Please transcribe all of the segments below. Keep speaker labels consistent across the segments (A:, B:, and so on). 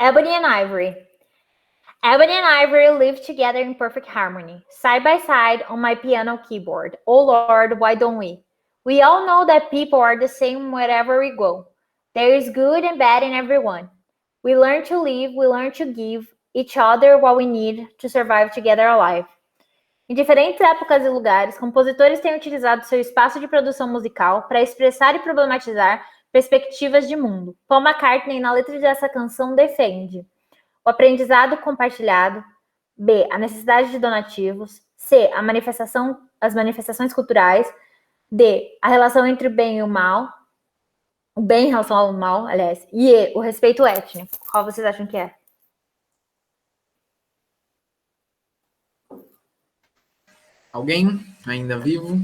A: Ebony and Ivory. Ebony and Ivory live together in perfect harmony, side by side on my piano keyboard. Oh Lord, why don't we? We all know that people are the same wherever we go. There is good and bad in everyone. We learn to live, we learn to give each other what we need to survive together alive. Em diferentes épocas e lugares, compositores têm utilizado seu espaço de produção musical para expressar e problematizar perspectivas de mundo. Paul McCartney, na letra dessa canção, defende o aprendizado compartilhado, B, a necessidade de donativos, C, as manifestações culturais, D, a relação entre o bem e o mal, o bem em relação ao mal, aliás, e E, o respeito étnico. Qual vocês acham que é?
B: Alguém ainda vivo?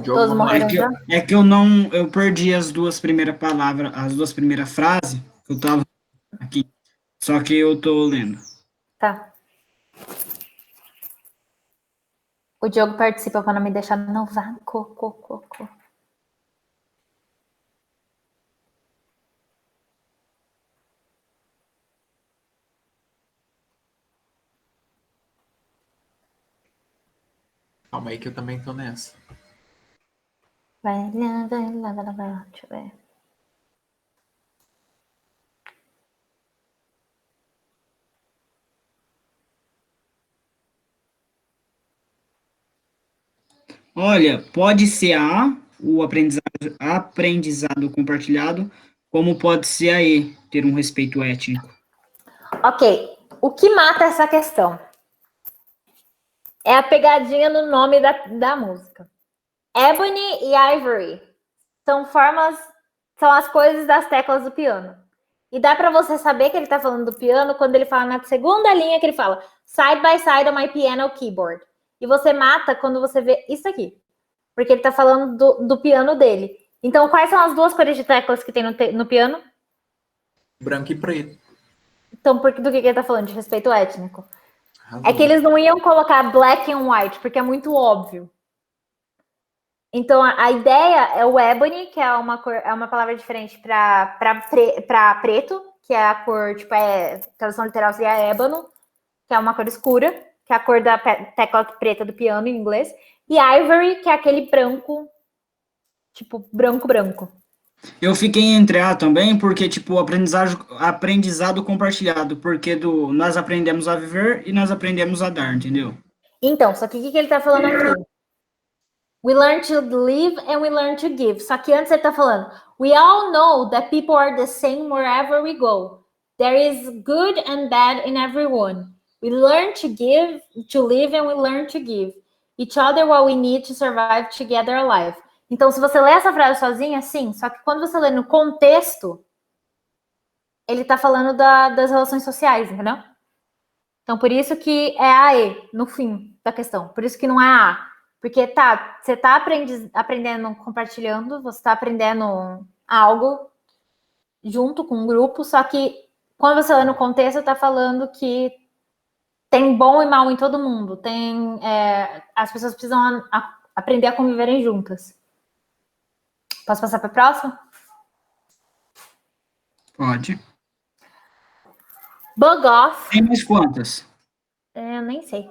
A: Todos morreram já?
C: É que eu perdi as duas primeiras palavras, as duas primeiras frases, que eu tava aqui. Só que eu tô lendo.
A: Tá. O Diogo participa para não me deixar no vácuo.
B: Calma aí que eu também tô nessa.
A: Vai lá. Deixa eu ver.
C: Olha, pode ser o aprendizado compartilhado, como pode ser a E, ter um respeito étnico.
A: Ok. O que mata essa questão? É a pegadinha no nome da música. Ebony e Ivory são as coisas das teclas do piano. E dá para você saber que ele tá falando do piano quando ele fala na segunda linha que ele fala side by side on my piano keyboard. E você mata quando você vê isso aqui. Porque ele tá falando do piano dele. Então, quais são as duas cores de teclas que tem no piano?
B: Branco e preto.
A: Então, do que ele tá falando? De respeito étnico.
B: Razão.
A: É que eles não iam colocar black and white, porque é muito óbvio. Então, a ideia é o ebony, que é uma palavra diferente para preto, que é a cor, tipo, tradução literal seria ébano, que é uma cor escura, que é a cor da tecla preta do piano em inglês. E ivory, que é aquele branco, tipo, branco.
C: Eu fiquei entre A também, porque, tipo, aprendizado compartilhado, porque nós aprendemos a viver e nós aprendemos a dar, entendeu?
A: Então, só que o que ele tá falando aqui? We learn to live and we learn to give. Só que antes ele tá falando, we all know that people are the same wherever we go. There is good and bad in everyone. We learn to give, to live and we learn to give. Each other what we need to survive together alive. Então, se você lê essa frase sozinha, sim. Só que quando você lê no contexto, ele tá falando das relações sociais, entendeu? Então, por isso que é a E, no fim da questão. Por isso que não é a A. Porque você está aprendendo compartilhando, você está aprendendo algo junto com um grupo, só que quando você lê no contexto, está falando que tem bom e mal em todo mundo. As pessoas precisam aprender a conviverem juntas. Posso passar para a próxima?
C: Pode.
A: Bug off.
C: Tem mais quantas?
A: Eu nem sei.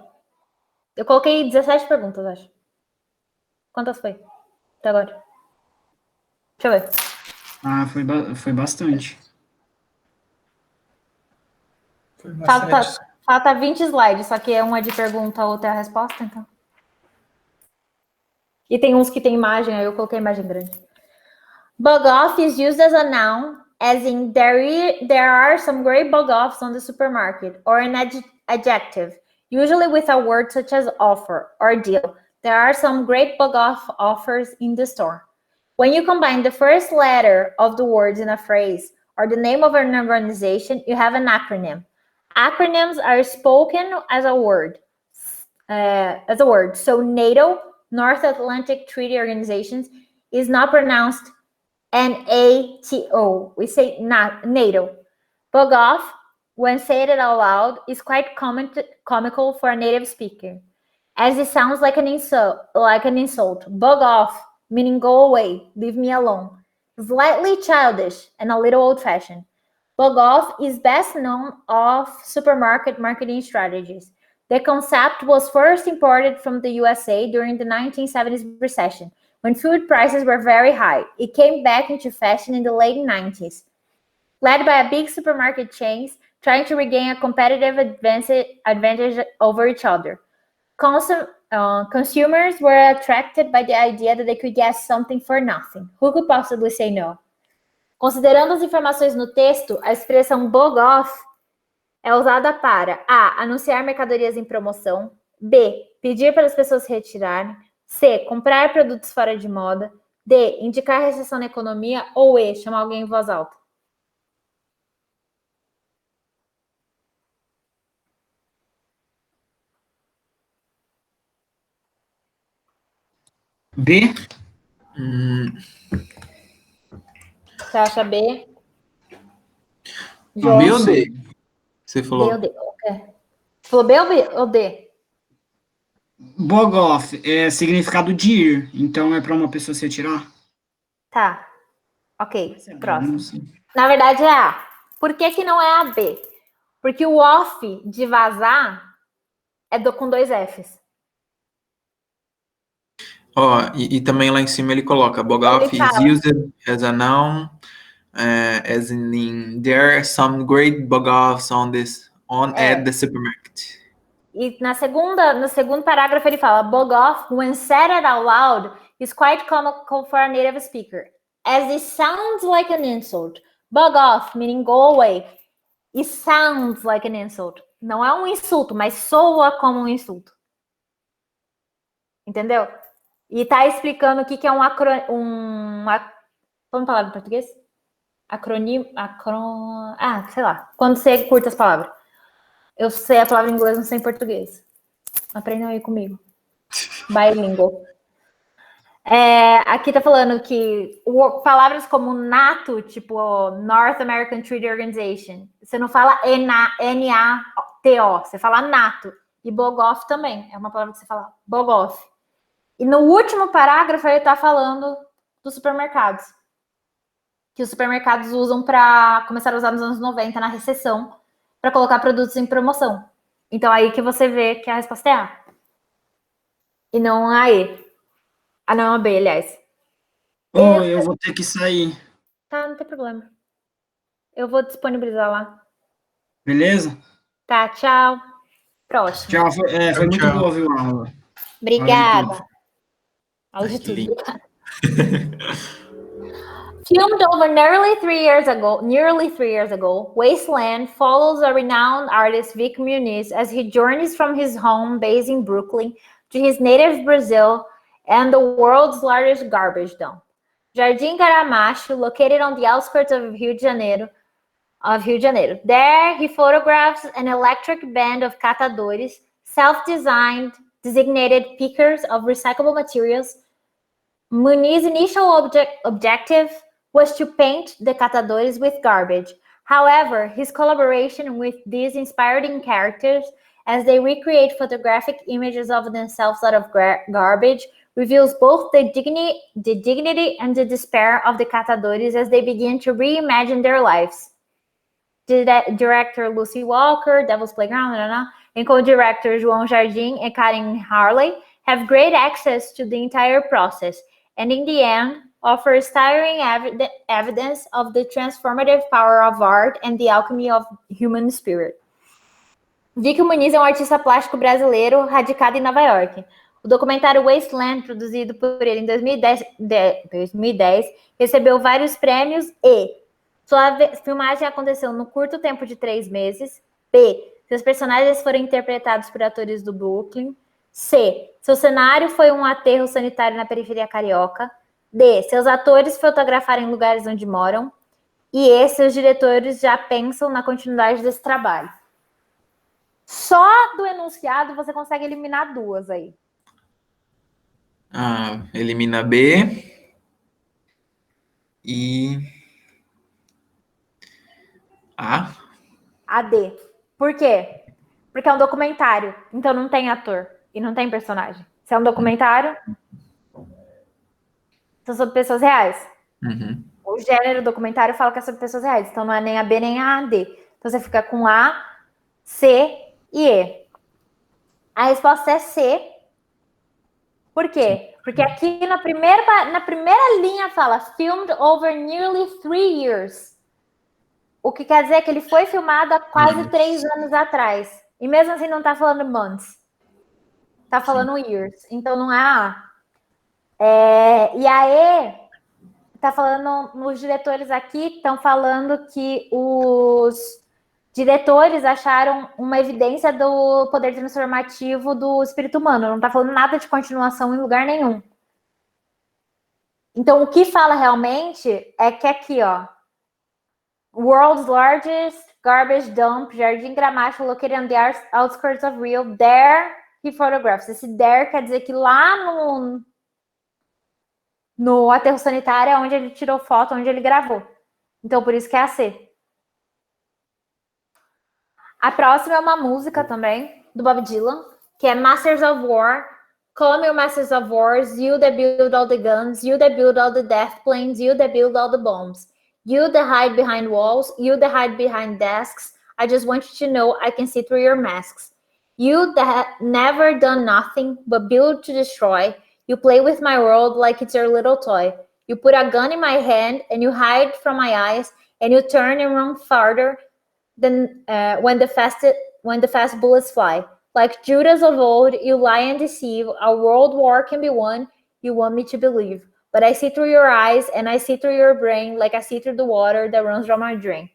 A: Eu coloquei 17 perguntas, acho. Quantas foi até agora? Deixa eu ver.
C: Ah, foi bastante.
A: Falta 20 slides, só que uma é de pergunta, a outra é a resposta, então. E tem uns que tem imagem, aí eu coloquei imagem grande. Bug off is used as a noun, as in there are some great bug offs on the supermarket, or an adjective, usually with a word such as offer or deal. There are some great bug off offers in the store. When you combine the first letter of the words in a phrase or the name of an organization, you have an acronym. Acronyms are spoken as a word. So NATO, North Atlantic Treaty Organizations, is not pronounced NATO. We say NATO. Bug off, when said it out loud, is quite comical for a native speaker, as it sounds like an insult. Bug off, meaning go away, leave me alone. Slightly childish and a little old-fashioned. Bogov is best known of supermarket marketing strategies. The concept was first imported from the USA during the 1970s recession, when food prices were very high. It came back into fashion in the late 90s, led by a big supermarket chains trying to regain a competitive advantage over each other. Consumers were attracted by the idea that they could get something for nothing. Who could possibly say no? Considerando as informações no texto, a expressão bog off é usada para A. Anunciar mercadorias em promoção. B. Pedir para as pessoas se retirarem. C. Comprar produtos fora de moda. D. Indicar recessão na economia. Ou E. Chamar alguém em voz alta.
C: B?
A: Você acha B?
B: B ou D? Você
A: B
B: falou?
A: ou D? Okay. Falou B ou B ou D?
C: Bog off é significado de ir, então é para uma pessoa se retirar?
A: Tá. Ok, próximo.
C: Não sei.
A: Na verdade é A. Por que não é a B? Porque o off de vazar é com 2 Fs.
B: Ó, e também lá em cima ele coloca bog off is used as a noun, as in there are some great bog offs at the supermarket.
A: E no segundo parágrafo ele fala, bog off, when said it out loud, is quite comical for a native speaker, as it sounds like an insult. Bug off, meaning go away. It sounds like an insult. Não é um insulto, mas soa como um insulto. Entendeu? E tá explicando o que é vamos falar em português? Acrônimo, sei lá. Quando você curta as palavras. Eu sei a palavra em inglês, não sei em português. Aprendam aí comigo. Bilingual. Aqui tá falando que palavras como NATO, tipo North American Treaty Organization, você não fala N-A-T-O, você fala NATO. E Bogoff também, é uma palavra que você fala Bogoff. E no último parágrafo ele tá falando dos supermercados. Que os supermercados começaram a usar nos anos 90, na recessão, para colocar produtos em promoção. Então aí que você vê que a resposta é A. E não a E. Não, a B, aliás.
C: Eu vou ter que sair.
A: Tá, não tem problema. Eu vou disponibilizar lá.
C: Beleza?
A: Tá, tchau. Próximo.
C: Tchau, foi muito boa, viu, a aula?
A: Obrigada. Aula de tudo. Filmed over nearly 3 years ago, Wasteland follows a renowned artist Vic Muniz as he journeys from his home base in Brooklyn to his native Brazil and the world's largest garbage dump. Jardim Garamacho, located on the outskirts of Rio de Janeiro. There, he photographs an electric band of catadores, self-designed, designated pickers of recyclable materials. Muniz's initial objective was to paint the catadores with garbage. However, his collaboration with these inspiring characters as they recreate photographic images of themselves out of garbage reveals both the dignity and the despair of the catadores as they begin to reimagine their lives. Director Lucy Walker, Devil's Playground, and co-directors João Jardim and Karen Harley have great access to the entire process, and in the end, offer staggering evidence of the transformative power of art and the alchemy of human spirit. Vic Muniz é um artista plástico brasileiro radicado em Nova York. O documentário Wasteland, produzido por ele em 2010, recebeu vários prêmios e sua filmagem aconteceu no curto tempo de 3 meses. B. Seus personagens foram interpretados por atores do Brooklyn. C. Seu cenário foi um aterro sanitário na periferia carioca. D. Seus atores fotografaram em lugares onde moram. E E. Seus diretores já pensam na continuidade desse trabalho. Só do enunciado você consegue eliminar 2 aí.
B: Elimina B. E A
A: D. Por quê? Porque é um documentário, então não tem ator e não tem personagem. Se é um documentário, são sobre pessoas reais.
B: Uhum.
A: o gênero documentário fala que é sobre pessoas reais, então não é nem a B nem a D. Então você fica com A, C e E. A resposta é C. Por quê? Porque aqui na primeira linha fala filmed over nearly 3 years. O que quer dizer que ele foi filmado há quase 3 anos atrás. E mesmo assim não tá falando months. Tá falando years. Então não é A. E aí, tá falando, os diretores aqui estão falando que os diretores acharam uma evidência do poder transformativo do espírito humano. Não tá falando nada de continuação em lugar nenhum. Então, o que fala realmente é que aqui, ó, world's largest garbage dump, Jardim Gramacho, located on the outskirts of Rio. There he photographs. Esse there quer dizer que lá no aterro sanitário é onde ele tirou foto, onde ele gravou. Então, por isso que é a C. A próxima é uma música também, do Bob Dylan, que é Masters of War. Come, you Masters of Wars, you that build all the guns, you that build all the death planes, you that build all the bombs. You that hide behind walls, you that hide behind desks. I just want you to know I can see through your masks. You that have never done nothing but build to destroy. You play with my world like it's your little toy. You put a gun in my hand and you hide from my eyes and you turn and run farther than when the fast bullets fly. Like Judas of old, you lie and deceive. A world war can be won. You want me to believe. But I see through your eyes and I see through your brain like I see through the water that runs down my drain.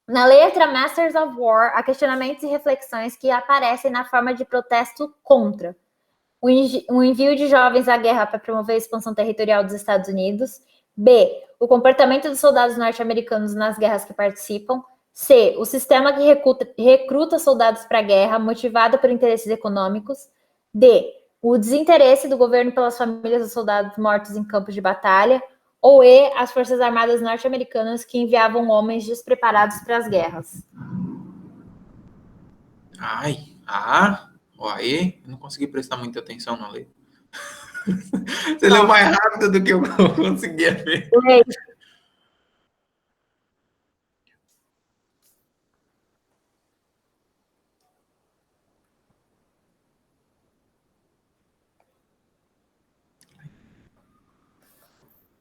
A: Na letra Masters of War, há questionamentos e reflexões que aparecem na forma de protesto contra o envio de jovens à guerra para promover a expansão territorial dos Estados Unidos. B. O comportamento dos soldados norte-americanos nas guerras que participam. C. O sistema que recruta soldados para a guerra, motivado por interesses econômicos. D. O desinteresse do governo pelas famílias dos soldados mortos em campos de batalha. Ou E. As forças armadas norte-americanas que enviavam homens despreparados para as guerras.
B: Aí, eu não consegui prestar muita atenção na letra. Você leu mais rápido do que eu conseguia ver.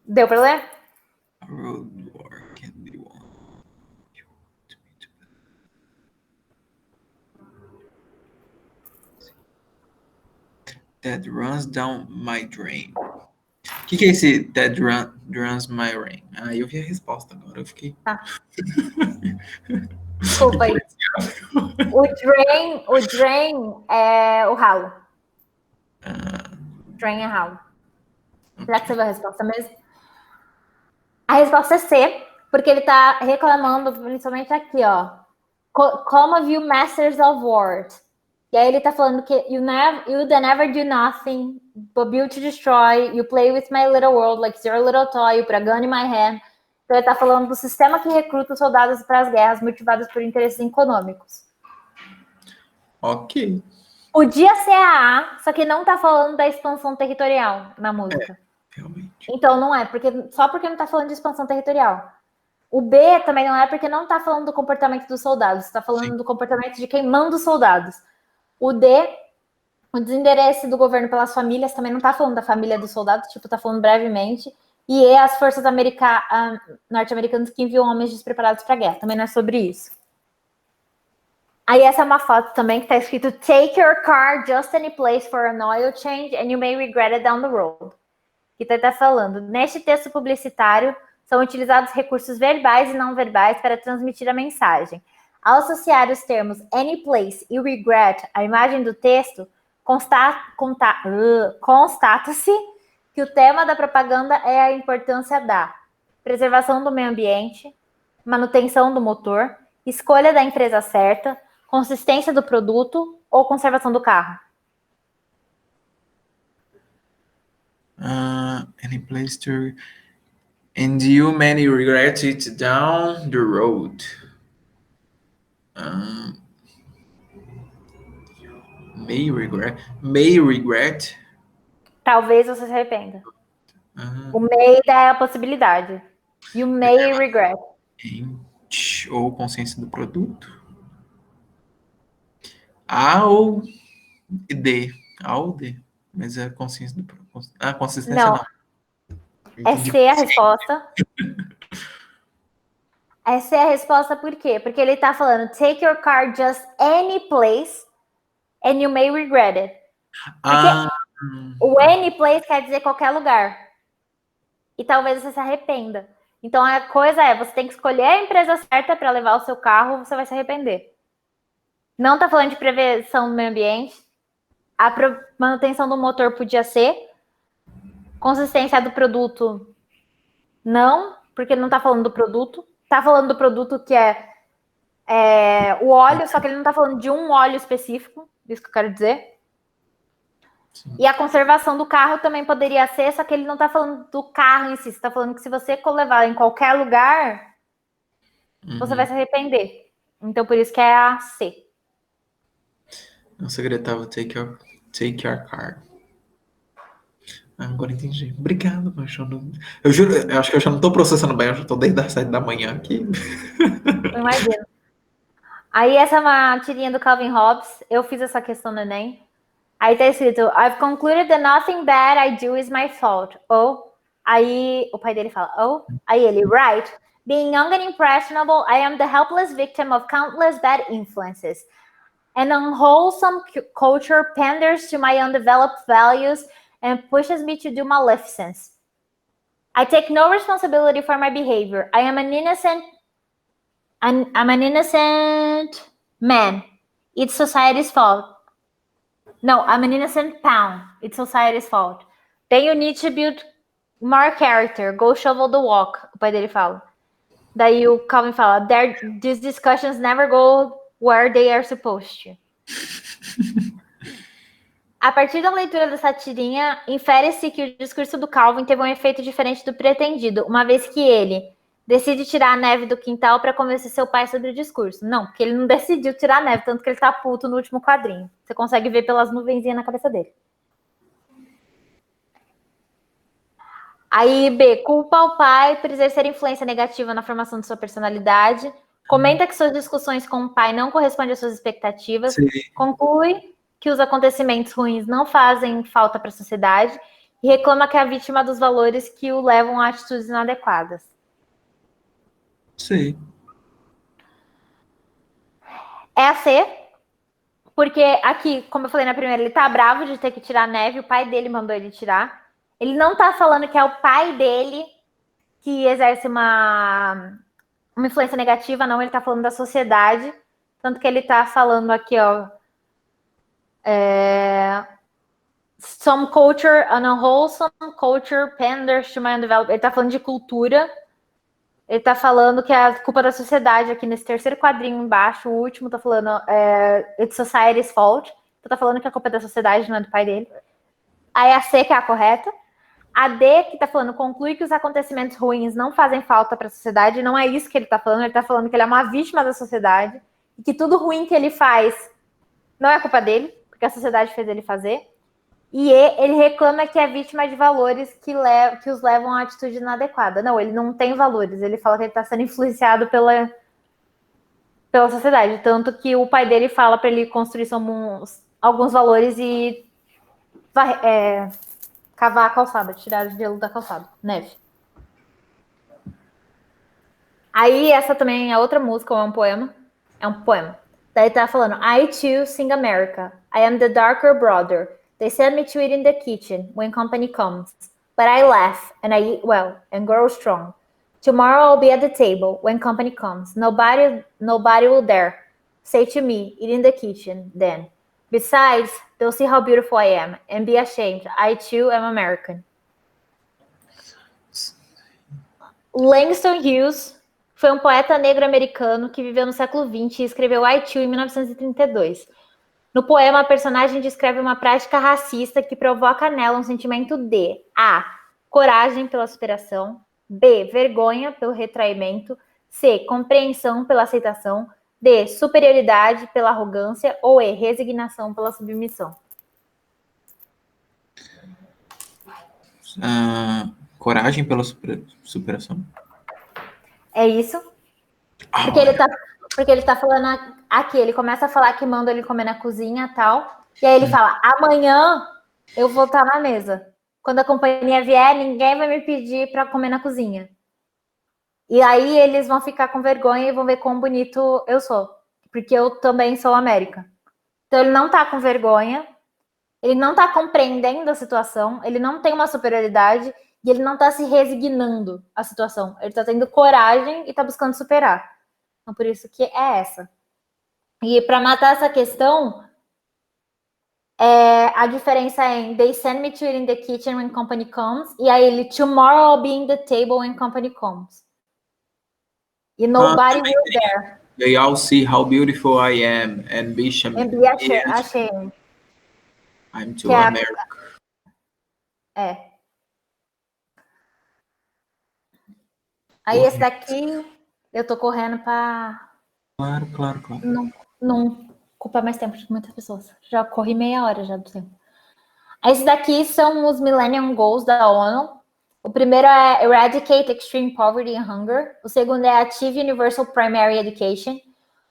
A: Deu para ler?
B: Road war can be won. That runs down my drain. O que é esse that runs my rain? Eu vi a resposta agora, eu fiquei...
A: Desculpa aí. O drain é o ralo. Drain é ralo. Será que você viu a resposta mesmo? A resposta é C, porque ele tá reclamando, principalmente aqui, ó. Come of you Masters of War. E aí ele tá falando que you that never do nothing but build to destroy, you play with my little world like it's your little toy, you put a gun in my hand. Então ele tá falando do sistema que recruta os soldados para as guerras motivados por interesses econômicos.
B: Ok.
A: Podia ser a A, só que não tá falando da expansão territorial na música.
B: Realmente.
A: Então não é, só porque não tá falando de expansão territorial. O B também não é porque não tá falando do comportamento dos soldados, tá falando do comportamento de quem manda os soldados. O D, o desinteresse do governo pelas famílias, também não tá falando da família do soldado, tipo, tá falando brevemente. E E, as forças norte-americanas que enviam homens despreparados para a guerra, também não é sobre isso. Aí essa é uma foto também que tá escrito Take your car just any place for an oil change and you may regret it down the road. Que tá falando, neste texto publicitário são utilizados recursos verbais e não verbais para transmitir a mensagem. Ao associar os termos any place e regret à imagem do texto, constata-se que o tema da propaganda é a importância da preservação do meio ambiente, manutenção do motor, escolha da empresa certa, consistência do produto ou conservação do carro.
B: Any place to... And you may regret it down the road. May regret. Talvez
A: você se arrependa. O may é a possibilidade. You may regret.
B: Ou consciência do produto. A ou D. A ou D. Mas é consciência do produto. Consistência não.
A: É C a resposta. Essa é a resposta por quê? Porque ele tá falando take your car just any place and you may regret it. O any place quer dizer qualquer lugar. E talvez você se arrependa. Então a coisa é, você tem que escolher a empresa certa para levar o seu carro, você vai se arrepender. Não tá falando de prevenção do meio ambiente. A manutenção do motor podia ser. Consistência do produto, não, porque não tá falando do produto. Tá falando do produto que é o óleo, só que ele não tá falando de um óleo específico, isso que eu quero dizer. Sim. E a conservação do carro também poderia ser, só que ele não tá falando do carro em si, você tá falando que se você levar em qualquer lugar, você vai se arrepender. Então, por isso que é a C.
B: O segredo tava take your car. Agora entendi. Obrigado, mas eu juro, eu acho que eu já não tô processando bem, eu já tô desde as 7 da manhã aqui.
A: Imagina. Aí essa é uma tirinha do Calvin Hobbes. Eu fiz essa questão no Enem. Aí tá escrito, I've concluded that nothing bad I do is my fault. Ou, aí o pai dele fala, aí ele, right. Being young and impressionable, I am the helpless victim of countless bad influences. An unwholesome culture panders to my undeveloped values and pushes me to do maleficence. I take no responsibility for my behavior. I'm an innocent man. It's society's fault. No, I'm an innocent pawn. It's society's fault. Then you need to build more character. Go shovel the walk. O pai dele fala. Daí o Calvin fala, these discussions never go where they are supposed to. A partir da leitura dessa tirinha, infere-se que o discurso do Calvin teve um efeito diferente do pretendido, uma vez que ele decide tirar a neve do quintal para convencer seu pai sobre o discurso. Não, porque ele não decidiu tirar a neve, tanto que ele tá puto no último quadrinho. Você consegue ver pelas nuvenzinhas na cabeça dele. Aí, B, culpa o pai por exercer influência negativa na formação de sua personalidade. Comenta que suas discussões com o pai não correspondem às suas expectativas. Sim. Conclui que os acontecimentos ruins não fazem falta para a sociedade e reclama que é a vítima dos valores que o levam a atitudes inadequadas.
B: Sim.
A: É a C, porque aqui, como eu falei na primeira, ele tá bravo de ter que tirar a neve, o pai dele mandou ele tirar. Ele não tá falando que é o pai dele que exerce uma influência negativa, não, ele tá falando da sociedade, tanto que ele tá falando aqui, ó, some culture, an unwholesome culture panders to my undeveloped. Ele tá falando de cultura. Ele tá falando que é a culpa da sociedade aqui nesse terceiro quadrinho embaixo, o último tá falando it's society's fault. Então tá falando que a culpa é da sociedade, não é do pai dele. Aí a C, que é a correta. A D, que tá falando, conclui que os acontecimentos ruins não fazem falta para a sociedade. Não é isso que ele tá falando. Ele tá falando que ele é uma vítima da sociedade e que tudo ruim que ele faz não é culpa dele, porque a sociedade fez ele fazer. E ele reclama que é vítima de valores que os levam a atitude inadequada. Não, ele não tem valores. Ele fala que ele está sendo influenciado pela sociedade. Tanto que o pai dele fala para ele construir alguns valores e cavar a calçada, tirar o gelo da calçada, neve. Aí essa também é outra música, ou é um poema. É um poema. Daí tá falando, I too sing America. I am the darker brother. They send me to eat in the kitchen when company comes. But I laugh and I eat well and grow strong. Tomorrow I'll be at the table when company comes. Nobody will dare say to me, eat in the kitchen then. Besides, they'll see how beautiful I am and be ashamed. I too am American. Langston Hughes foi um poeta negro-americano que viveu no século XX e escreveu I Too em 1932. No poema, a personagem descreve uma prática racista que provoca nela um sentimento de A. Coragem pela superação. B. Vergonha pelo retraimento. C. Compreensão pela aceitação. D. Superioridade pela arrogância. Ou E. Resignação pela submissão.
B: Coragem pela superação.
A: É isso? Porque ele tá falando aqui, ele começa a falar que manda ele comer na cozinha e tal. E aí ele fala, amanhã eu vou estar na mesa. Quando a companhia vier, ninguém vai me pedir para comer na cozinha. E aí eles vão ficar com vergonha e vão ver quão bonito eu sou. Porque eu também sou América. Então ele não tá com vergonha, ele não tá compreendendo a situação, ele não tem uma superioridade e ele não tá se resignando à situação. Ele tá tendo coragem e tá buscando superar. Então por isso que é essa. E para matar essa questão, a diferença é em they send me to eat in the kitchen when company comes, e aí ele tomorrow I'll be in the table when company comes. E nobody will there.
B: They all see how beautiful I am and be
A: ashamed.
B: I'm too American.
A: Aí esse daqui, eu tô correndo para...
B: Claro.
A: Não ocupar mais tempo de muitas pessoas. Já corri meia hora já do tempo. Esses daqui são os Millennium Goals da ONU. O primeiro é Eradicate Extreme Poverty and Hunger. O segundo é Achieve Universal Primary Education.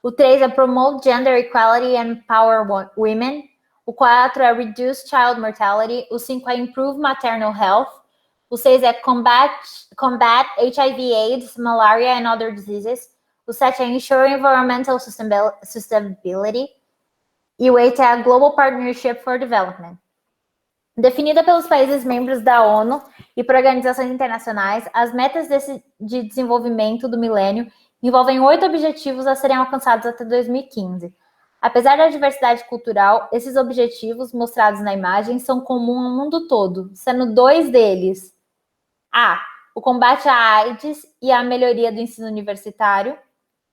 A: O 3 é Promote Gender Equality and Empower Women. O 4 é Reduce Child Mortality. O 5 é Improve Maternal Health. O 6 é Combat HIV, AIDS, Malaria and Other Diseases. O 7 é Ensure Environmental Sustainability. E o 8 é a Global Partnership for Development. Definida pelos países membros da ONU e por organizações internacionais, as metas de desenvolvimento do milênio envolvem 8 objetivos a serem alcançados até 2015. Apesar da diversidade cultural, esses objetivos mostrados na imagem são comuns ao mundo todo, sendo 2 deles: A. O combate à AIDS e a melhoria do ensino universitário.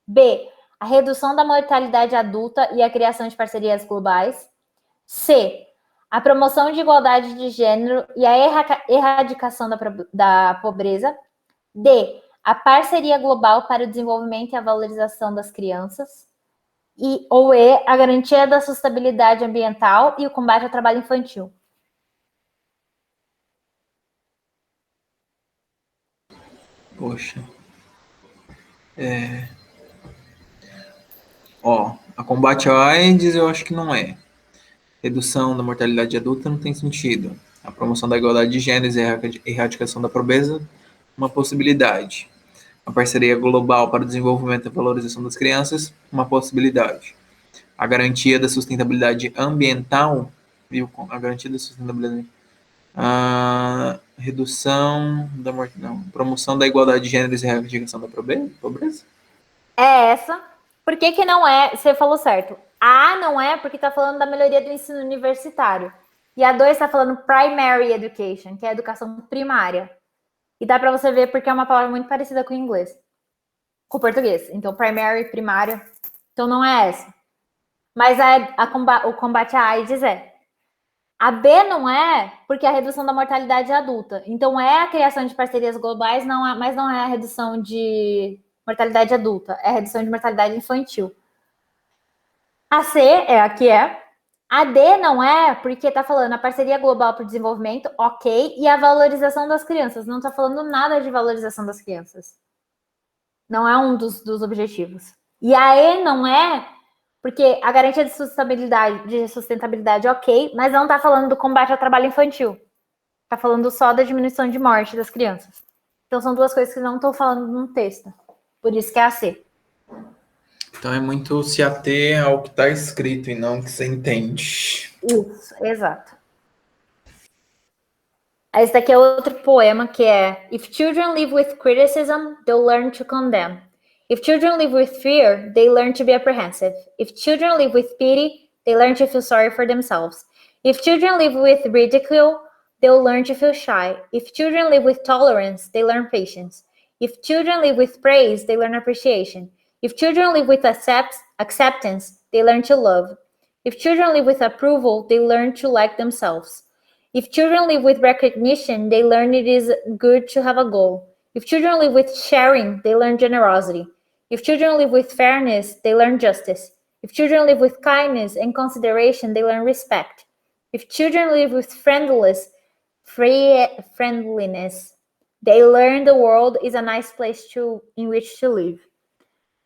A: B. A redução da mortalidade adulta e a criação de parcerias globais. C. A promoção de igualdade de gênero e a erradicação da pobreza. D. A parceria global para o desenvolvimento e a valorização das crianças. Ou E. A garantia da sustentabilidade ambiental e o combate ao trabalho infantil.
B: Poxa. A combate à AIDS eu acho que não é. Redução da mortalidade adulta não tem sentido. A promoção da igualdade de gêneros e a erradicação da pobreza, uma possibilidade. A parceria global para o desenvolvimento e valorização das crianças, uma possibilidade. A garantia da sustentabilidade ambiental, viu? A garantia da sustentabilidade. A redução da promoção da igualdade de gêneros e erradicação da pobreza?
A: É essa. Por que não é? Você falou certo. A não é porque está falando da melhoria do ensino universitário. E a 2 está falando primary education, que é a educação primária. E dá para você ver porque é uma palavra muito parecida com o inglês. Com o português. Então, primary, primária. Então, não é essa. Mas o combate à AIDS é. A B não é porque é a redução da mortalidade adulta. Então, é a criação de parcerias globais, mas não é a redução de mortalidade adulta. É a redução de mortalidade infantil. A C é a que é. A D não é porque está falando a parceria global para o desenvolvimento, ok, e a valorização das crianças. Não está falando nada de valorização das crianças. Não é um dos objetivos. E a E não é porque a garantia de sustentabilidade, ok, mas não está falando do combate ao trabalho infantil. Está falando só da diminuição de morte das crianças. Então são 2 coisas que não estou falando no texto. Por isso que é a C.
B: Então é muito se ater ao que está escrito e não o que você entende.
A: Isso, exato. Esse daqui é outro poema que é: If children live with criticism, they'll learn to condemn. If children live with fear, they learn to be apprehensive. If children live with pity, they learn to feel sorry for themselves. If children live with ridicule, they'll learn to feel shy. If children live with tolerance, they learn patience. If children live with praise, they learn appreciation. If children live with acceptance, they learn to love. If children live with approval, they learn to like themselves. If children live with recognition, they learn it is good to have a goal. If children live with sharing, they learn generosity. If children live with fairness, they learn justice. If children live with kindness and consideration, they learn respect. If children live with friendliness, They learn the world is a nice place in which to live.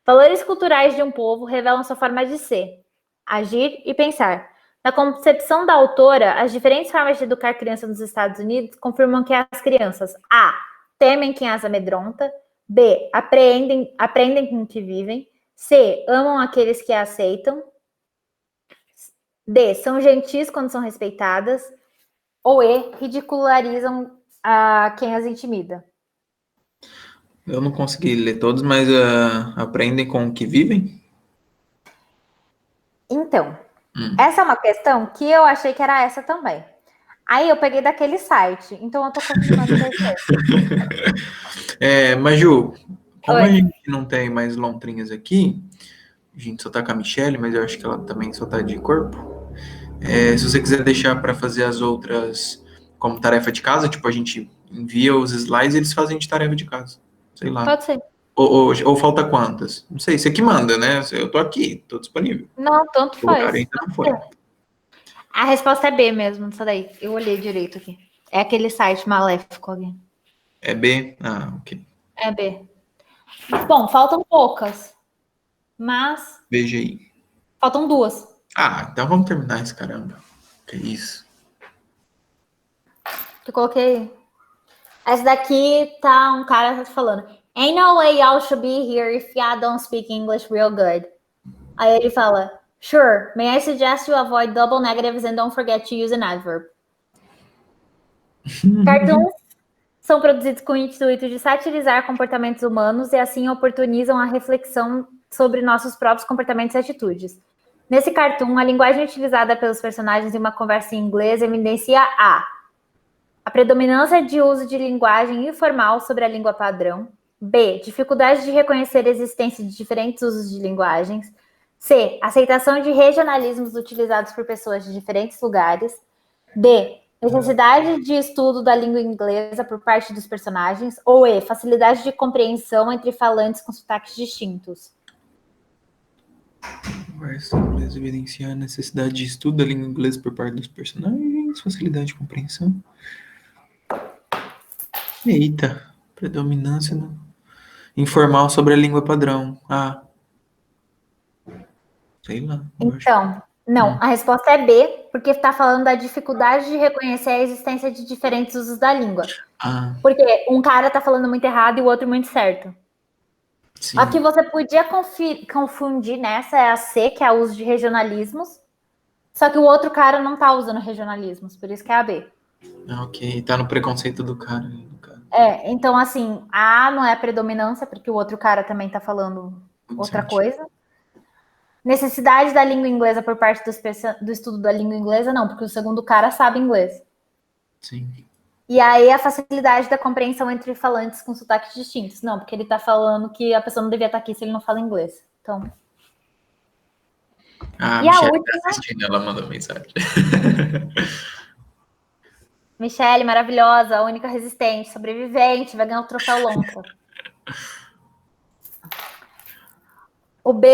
A: Valores culturais de um povo revelam sua forma de ser, agir e pensar. Na concepção da autora, as diferentes formas de educar crianças nos Estados Unidos confirmam que as crianças A. temem quem as amedronta, B. aprendem com o que vivem, C. amam aqueles que a aceitam, D. são gentis quando são respeitadas, ou E. ridicularizam quem as intimida.
B: Eu não consegui ler todos, mas aprendem com o que vivem?
A: Então, essa é uma questão que eu achei que era essa também. Aí eu peguei daquele site, então eu tô confirmando que é isso.
B: Maju, como
A: Oi.
B: a gente não tem mais lontrinhas aqui, a gente só tá com a Michelle, mas eu acho que ela também só tá de corpo. Se você quiser deixar para fazer as outras como tarefa de casa, tipo, a gente envia os slides e eles fazem de tarefa de casa. Sei lá.
A: Pode ser.
B: Ou falta quantas? Não sei, você que manda, né? Eu tô aqui, tô disponível.
A: Não, tanto
B: O
A: faz.
B: horário ainda não foi.
A: A resposta é B mesmo, isso daí. Eu olhei direito aqui. É aquele site maléfico ali.
B: É B? Ah, ok.
A: É B. Bom, faltam poucas. Mas
B: Veja aí.
A: faltam 2.
B: Ah, então vamos terminar esse caramba. Que isso.
A: Eu coloquei. Essa daqui tá um cara falando. Ain't no way y'all should be here if y'all don't speak English real good. Aí ele fala, sure, may I suggest you avoid double negatives and don't forget to use an adverb. Cartoons são produzidos com o intuito de satirizar comportamentos humanos e assim oportunizam a reflexão sobre nossos próprios comportamentos e atitudes. Nesse cartoon, a linguagem utilizada pelos personagens em uma conversa em inglês evidencia a predominância de uso de linguagem informal sobre a língua padrão, B. dificuldade de reconhecer a existência de diferentes usos de linguagens, C. aceitação de regionalismos utilizados por pessoas de diferentes lugares, D. necessidade de estudo da língua inglesa por parte dos personagens, ou E. facilidade de compreensão entre falantes com sotaques distintos.
B: Conversa em inglês evidenciar a necessidade de estudo da língua inglesa por parte dos personagens, facilidade de compreensão. Eita, predominância informal sobre a língua padrão. Sei lá.
A: Então, não, a resposta é B, porque está falando da dificuldade de reconhecer a existência de diferentes usos da língua. Porque um cara está falando muito errado e o outro muito certo.
B: Sim.
A: A que você podia confundir nessa é a C, que é o uso de regionalismos, só que o outro cara não está usando regionalismos, por isso que é a B.
B: Ok, tá no preconceito do cara.
A: Então assim, a não é a predominância, porque o outro cara também está falando outra coisa. Necessidade da língua inglesa por parte do estudo da língua inglesa, não, porque o segundo cara sabe inglês.
B: Sim.
A: E aí a facilidade da compreensão entre falantes com sotaques distintos. Não, porque ele tá falando que a pessoa não devia estar aqui se ele não fala inglês. Então.
B: A Michelle tá assistindo, ela mandou mensagem.
A: Michelle, maravilhosa, única resistente, sobrevivente, vai ganhar o troféu Lontra. O B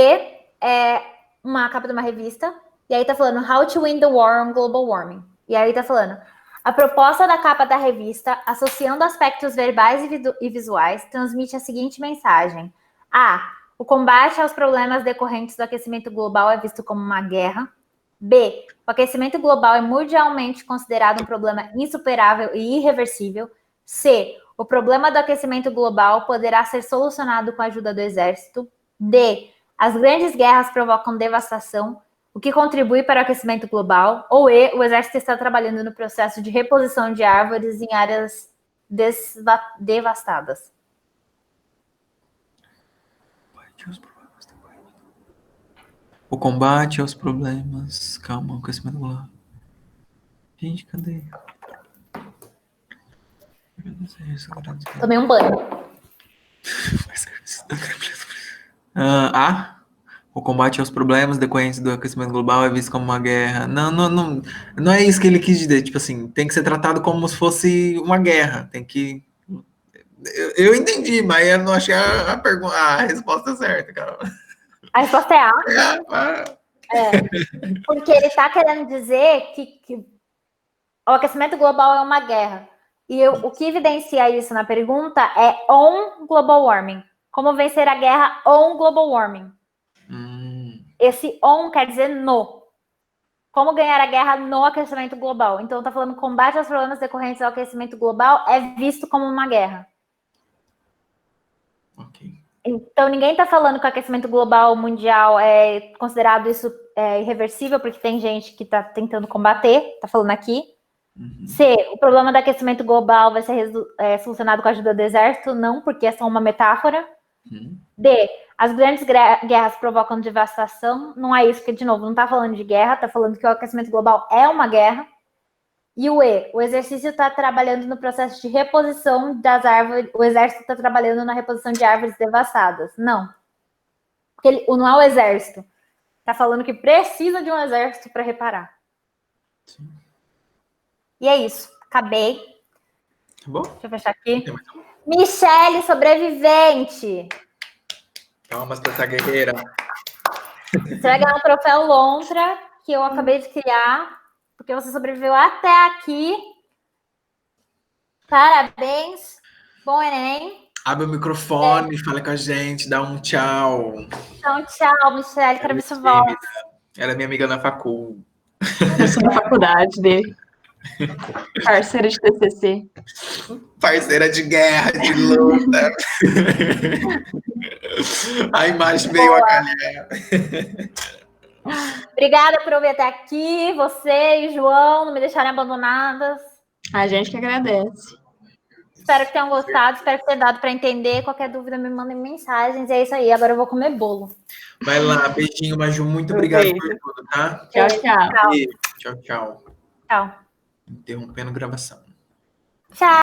A: é uma capa de uma revista, e aí tá falando How to Win the War on Global Warming. E aí tá falando a proposta da capa da revista, associando aspectos verbais e visuais, transmite a seguinte mensagem. O combate aos problemas decorrentes do aquecimento global é visto como uma guerra. B. O aquecimento global é mundialmente considerado um problema insuperável e irreversível. C. O problema do aquecimento global poderá ser solucionado com a ajuda do exército. D. As grandes guerras provocam devastação, o que contribui para o aquecimento global. Ou E. O exército está trabalhando no processo de reposição de árvores em áreas devastadas.
B: O combate aos problemas. Calma, o aquecimento global. Gente, cadê?
A: Tomei um banho.
B: O combate aos problemas decorrentes do aquecimento global é visto como uma guerra. Não é isso que ele quis dizer. Tipo assim, tem que ser tratado como se fosse uma guerra. Tem que. Eu entendi, mas eu não achei a resposta certa, cara.
A: A resposta é A. Porque ele está querendo dizer que o aquecimento global é uma guerra. E o que evidencia isso na pergunta é on global warming. Como vencer a guerra on global warming. Esse on quer dizer no. Como ganhar a guerra no aquecimento global. Então, tá falando combate aos problemas decorrentes ao aquecimento global é visto como uma guerra.
B: Ok.
A: Então, ninguém tá falando que o aquecimento global mundial é considerado isso irreversível, porque tem gente que tá tentando combater, tá falando aqui. C, o problema do aquecimento global vai ser solucionado com a ajuda do exército? Não, porque é só uma metáfora. D, as grandes guerras provocam devastação. Não é isso, porque, de novo, não tá falando de guerra, tá falando que o aquecimento global é uma guerra. E o E, o exercício está trabalhando no processo de reposição das árvores, o exército está trabalhando na reposição de árvores devastadas. Não. Porque não é o exército. Está falando que precisa de um exército para reparar.
B: Sim.
A: E é isso. Acabei.
B: Tá bom?
A: Deixa eu fechar aqui. Michele, sobrevivente.
B: Palmas para essa guerreira.
A: Você vai ganhar um troféu Lontra, que eu acabei de criar, porque você sobreviveu até aqui. Parabéns. Bom Enem.
B: Abre o microfone, fala com a gente, dá um tchau.
A: Então, tchau, Michele. Quero ver sua voz.
B: Ela é minha amiga na facul.
D: Eu sou da faculdade dele. Parceira de TCC.
B: Parceira de guerra, de luta. A imagem veio a calhar.
A: Obrigada por ouvir até aqui. Você e o João não me deixarem abandonadas.
D: A gente que agradece.
A: Espero que tenham gostado, espero que tenha dado para entender. Qualquer dúvida, me mandem mensagens. É isso aí. Agora eu vou comer bolo.
B: Vai lá, beijinho, Maju. Muito obrigado por tudo, tá?
D: Tchau, tchau.
B: Tchau, tchau.
A: Tchau.
B: Interrompendo a gravação.
A: Tchau.